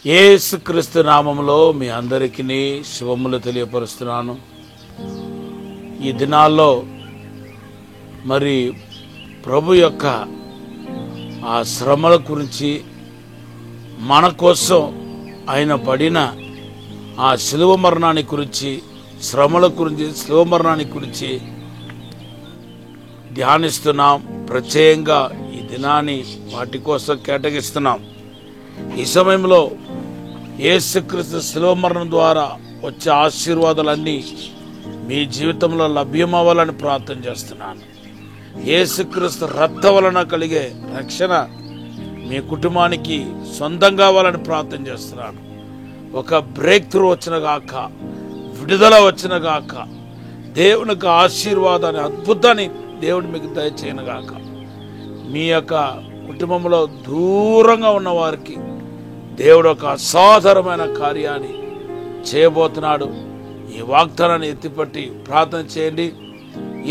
యేసుక్రీస్తు నామములో మీ అందరికీ శుభములు తెలియపరుస్తున్నాను. ఈ దినాల్లో మరి ప్రభు యొక్క ఆ శ్రమల గురించి, మన కోసం ఆయన పడిన ఆ శిలువ మరణాన్ని గురించి, శ్రమల గురించి, శిలువ మరణాన్ని గురించి ధ్యానిస్తున్నాం. ప్రత్యేకంగా ఈ దినాన్ని వాటి కోసం కేటాయిస్తున్నాం. ఈ సమయంలో యేసుక్రీస్తు శిలువ మరణం ద్వారా వచ్చే ఆశీర్వాదాలన్నీ మీ జీవితంలో లభ్యమవ్వాలని ప్రార్థన చేస్తున్నాను. యేసుక్రీస్తు రక్తం వలన కలిగే రక్షణ మీ కుటుంబానికి సొంతం కావాలని ప్రార్థన చేస్తున్నాను. ఒక బ్రేక్ త్రూ వచ్చిన గాక, విడుదల వచ్చిన గాక, దేవునికి ఆశీర్వాదాన్ని, అద్భుతాన్ని దేవుడు మీకు దయచేయను గాక. మీ యొక్క కుటుంబంలో దూరంగా ఉన్న వారికి దేవుడు ఒక అసాధారణమైన కార్యాన్ని చేయబోతున్నాడు. ఈ వాగ్దానాన్ని ఎత్తిపట్టి ప్రార్థన చేయండి.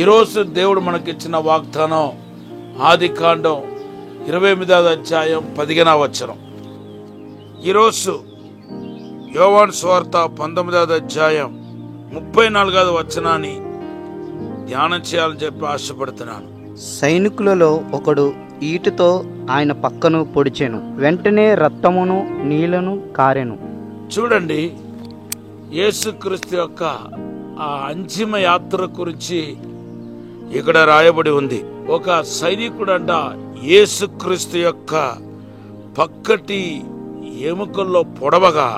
ఈరోజు దేవుడు మనకిచ్చిన వాగ్దానం ఆదికాండం 28వ అధ్యాయం 15వ వచనం. ఈరోజు యోహాను సువార్త 19వ అధ్యాయం 34వ వచనాన్ని ధ్యానం చేయాలని చెప్పి ఆశపడుతున్నాను. సైనికులలో ఒకడు ఈటుతో ఆయన పక్కను పొడిచెను, వెంటనే రక్తమును నీళ్లను కారెను. చూడండి, యేసుక్రీస్తు యొక్క ఆ అంతిమ యాత్ర గురించి ఇక్కడ రాయబడి ఉంది. ఒక సైనికుడంట యేసుక్రీస్తు యొక్క పక్కటి ఎముకల్లో పొడవగా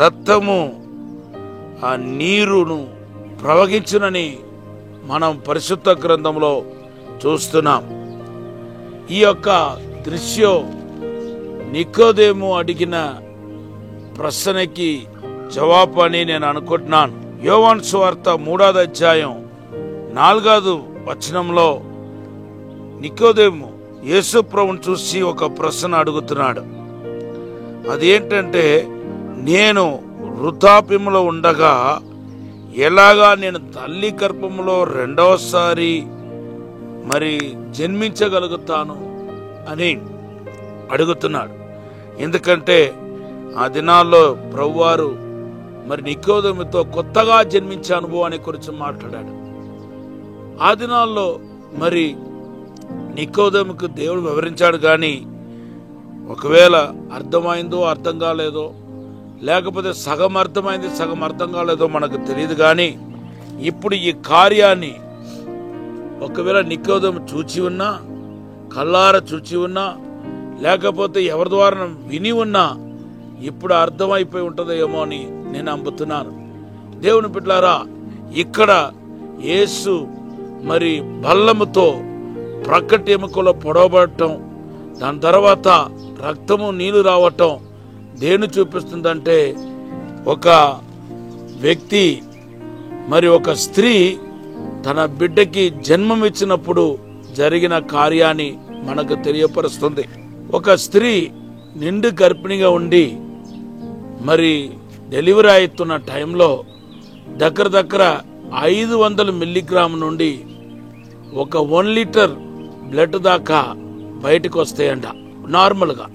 రక్తము ఆ నీరును ప్రవహించునని మనం పరిశుద్ధ గ్రంథంలో చూస్తున్నాం. ఈ యొక్క దృశ్యం నికోదేము అడిగిన ప్రశ్నకి జవాబు అని నేను అనుకుంటున్నాను. యోహాను సువార్త 3వ అధ్యాయం 4వ వచనంలో నికోదేము యేసు ప్రభువును చూసి ఒక ప్రశ్న అడుగుతున్నాడు. అదేంటంటే, నేను వృద్ధాప్యంలో ఉండగా ఎలాగా నేను తల్లి గర్భంలో రెండవసారి మరి జన్మించగలుగుతాను అని అడుగుతున్నాడు. ఎందుకంటే ఆ దినాల్లో ప్రభువారు మరి నికోదేముతో కొత్తగా జన్మించే అనుభవాన్ని గురించి మాట్లాడాడు. ఆ దినాల్లో మరి నికోదేముకు దేవుడు వివరించాడు, కానీ ఒకవేళ అర్థమైందో అర్థం కాలేదో, లేకపోతే సగం అర్థమైంది సగం అర్థం కాలేదో మనకు తెలియదు. కానీ ఇప్పుడు ఈ కార్యాన్ని ఒకవేళ నికోదేము చూచి ఉన్నా, కళ్ళార చూచి ఉన్నా, లేకపోతే ఎవరి ద్వారా విని ఉన్నా ఇప్పుడు అర్థమైపోయి ఉంటుందేమో అని నేను నమ్ముతున్నాను. దేవుని బిడ్డలారా, ఇక్కడ యేసు మరి బల్లముతో ప్రక్కటి ఎముకలో పొడవబడటం, దాని తర్వాత రక్తము నీళ్లు రావటం దేన్ని చూపిస్తుందంటే, ఒక వ్యక్తి మరి ఒక స్త్రీ తన బిడ్డకి జన్మం ఇచ్చినప్పుడు జరిగిన కార్యాన్ని మనకు తెలియపరుస్తుంది. ఒక స్త్రీ నిండు గర్భిణిగా ఉండి మరి డెలివరీ అవుతున్న టైంలో దగ్గర 500 మిల్లీగ్రామ్ నుండి ఒక 1 లీటర్ బ్లడ్ దాకా బయటకు వస్తాయంట నార్మల్గా.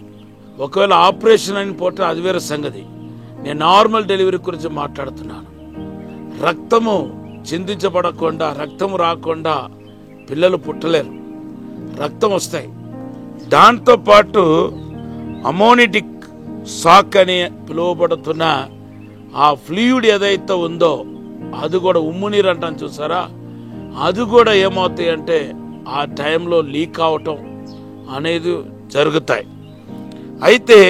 ఒకవేళ ఆపరేషన్ అయిన పోతే అది వేరే సంగతి. నేను నార్మల్ డెలివరీ గురించి మాట్లాడుతున్నాను. రక్తము చిందించబడకుండా, రక్తము రాకుండా పిల్లలు పుట్టలేరు. రక్తం వస్తాయి. దాంతో పాటు అమోనిటిక్ షాక్ అని పిలువబడుతున్న ఆ ఫ్లూయిడ్ ఏదైతే ఉందో అది కూడా, ఉమ్ము నీరు అంటాను చూసారా, అది కూడా ఏమవుతాయి అంటే ఆ టైంలో లీక్ అవటం అనేది జరుగుతాయి. అయితే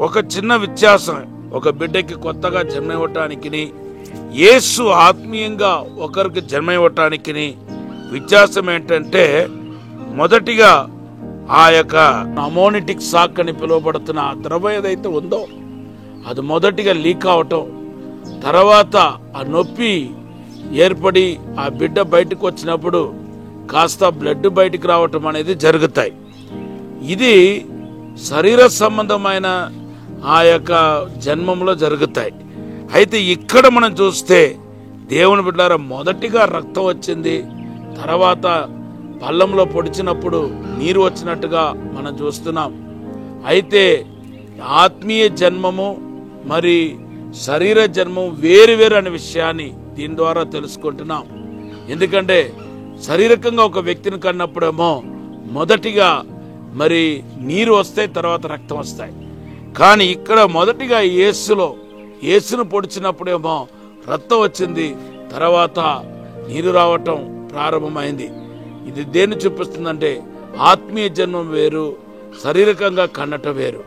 ఒక చిన్న వ్యత్యాసం, ఒక బిడ్డకి కొత్తగా జన్మ ఇవ్వటానికి, యేసు ఆత్మీయంగా ఒకరికి జన్మ ఇవ్వటానికి వ్యత్యాసం ఏంటంటే, మొదటిగా ఆ యొక్క అమోనిటిక్ షాక్ అని పిలువబడుతున్న ఆ ద్రవం ఏదైతే ఉందో అది మొదటిగా లీక్ అవటం, తర్వాత ఆ నొప్పి ఏర్పడి ఆ బిడ్డ బయటకు వచ్చినప్పుడు కాస్త బ్లడ్ బయటికి రావటం అనేది జరుగుతాయి. ఇది శరీర సంబంధమైన ఆ యొక్క జన్మంలో జరుగుతాయి. అయితే ఇక్కడ మనం చూస్తే దేవుని బిడ్డలారా, మొదటిగా రక్తం వచ్చింది, తర్వాత పళ్ళంలో పొడిచినప్పుడు నీరు వచ్చినట్టుగా మనం చూస్తున్నాం. అయితే ఆత్మీయ జన్మము మరి శరీర జన్మం వేరు వేరు అనే విషయాన్ని దీని ద్వారా తెలుసుకుంటున్నాం. ఎందుకంటే శారీరకంగా ఒక వ్యక్తిని కన్నప్పుడేమో మొదటిగా మరి నీరు వస్తాయి, తర్వాత రక్తం వస్తాయి. కానీ ఇక్కడ మొదటిగా యేసును పొడిచినప్పుడేమో రక్తం వచ్చింది, తర్వాత నీరు రావటం ప్రారంభమైంది. ఇది దేన్ని చూపిస్తుందంటే ఆత్మీయ జన్మం వేరు, శారీరకంగా కన్నటం వేరు.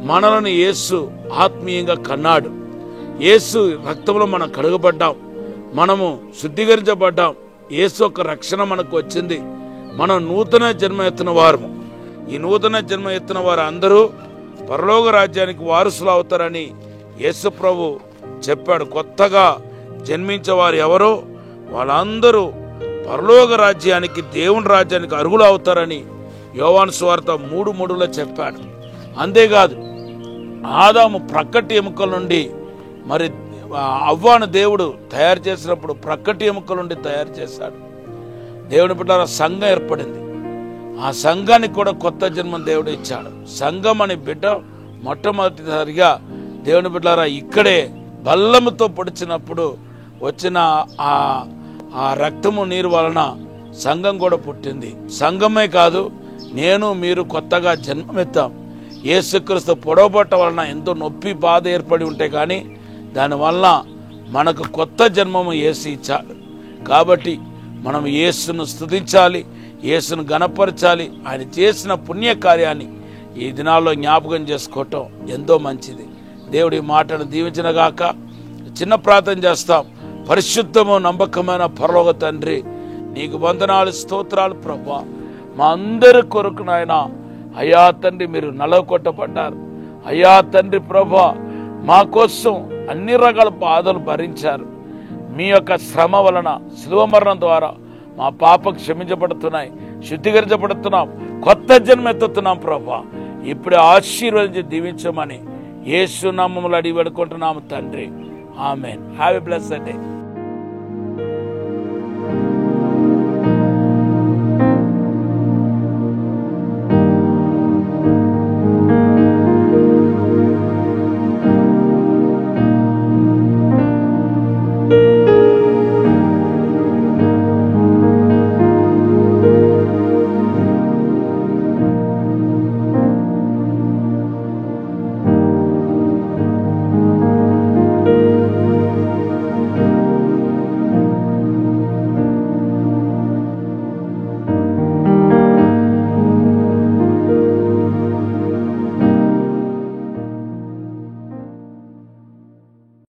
మనలను యేసు ఆత్మీయంగా కన్నాడు. యేసు రక్తంలో మనం కడుగబడ్డాం, మనము శుద్ధీకరించబడ్డాం. యేసు యొక్క రక్షణ మనకు వచ్చింది. మనం నూతన జన్మ ఎత్తిన వారు. ఈ నూతన జన్మ ఎత్తిన వారు అందరూ పరలోక రాజ్యానికి వారసులు అవుతారని యేసు ప్రభు చెప్పాడు. కొత్తగా జన్మించే వారు ఎవరో వాళ్ళందరూ పరలోక రాజ్యానికి, దేవుని రాజ్యానికి అర్హులు అవుతారని యోహాను సువార్త 3:3లో చెప్పాడు. అంతేకాదు, ఆదాము ప్రక్కటి ఎముకల నుండి మరి అవ్వాను దేవుడు తయారు చేసినప్పుడు ప్రక్కటి ఎముకల నుండి తయారు చేశాడు. దేవుని బిడ్డలారా సంఘం ఏర్పడింది. ఆ సంఘానికి కూడా కొత్త జన్మం దేవుడు ఇచ్చాడు. సంఘం అని బిడ్డ మొట్టమొదటిసారిగా దేవుని బిడ్డలారా ఇక్కడే బల్లముతో పొడిచినప్పుడు వచ్చిన ఆ రక్తము నీరు వలన సంఘం కూడా పుట్టింది. సంఘమే కాదు, నేను మీరు కొత్తగా జన్మమెత్తాం. యేసుక్రీస్తు పొడవబట్ట వలన ఎంతో నొప్పి బాధ ఏర్పడి ఉంటే కానీ దానివల్ల మనకు కొత్త జన్మము యేసు ఇచ్చాడు. కాబట్టి మనం యేసును స్తుతించాలి, యేసును గణపరచాలి. ఆయన చేసిన పుణ్య కార్యాన్ని ఈ దినాల్లో జ్ఞాపకం చేసుకోవటం ఎంతో మంచిది. దేవుడి మాటను దీవించినగాక. చిన్న ప్రార్థన చేస్తాం. పరిశుద్ధము నమ్మకమైన పరలోక తండ్రి, నీకు వందనాలు, స్తోత్రాలు ప్రభువా. మా అందరి కొరకు నాయన అయ్యా తండ్రి, మీరు నలగొట్టబడ్డారు. అయ్యా తండ్రి ప్రభువా, మా కోసం అన్ని రకాల బాధలు భరించారు. మీ యొక్క శ్రమ వలన, శిలువ మరణం ద్వారా మా పాప క్షమించబడుతున్నాయి, శుద్ధీకరించబడుతున్నాం, కొత్త జన్మ ఎత్తుతున్నాం ప్రభువా. ఇప్పుడే ఆశీర్వదించి దీవించమని యేసు నామములో అడిగి వేడుకుంటున్నాము తండ్రి. ఆమేన్. Have a blessed day.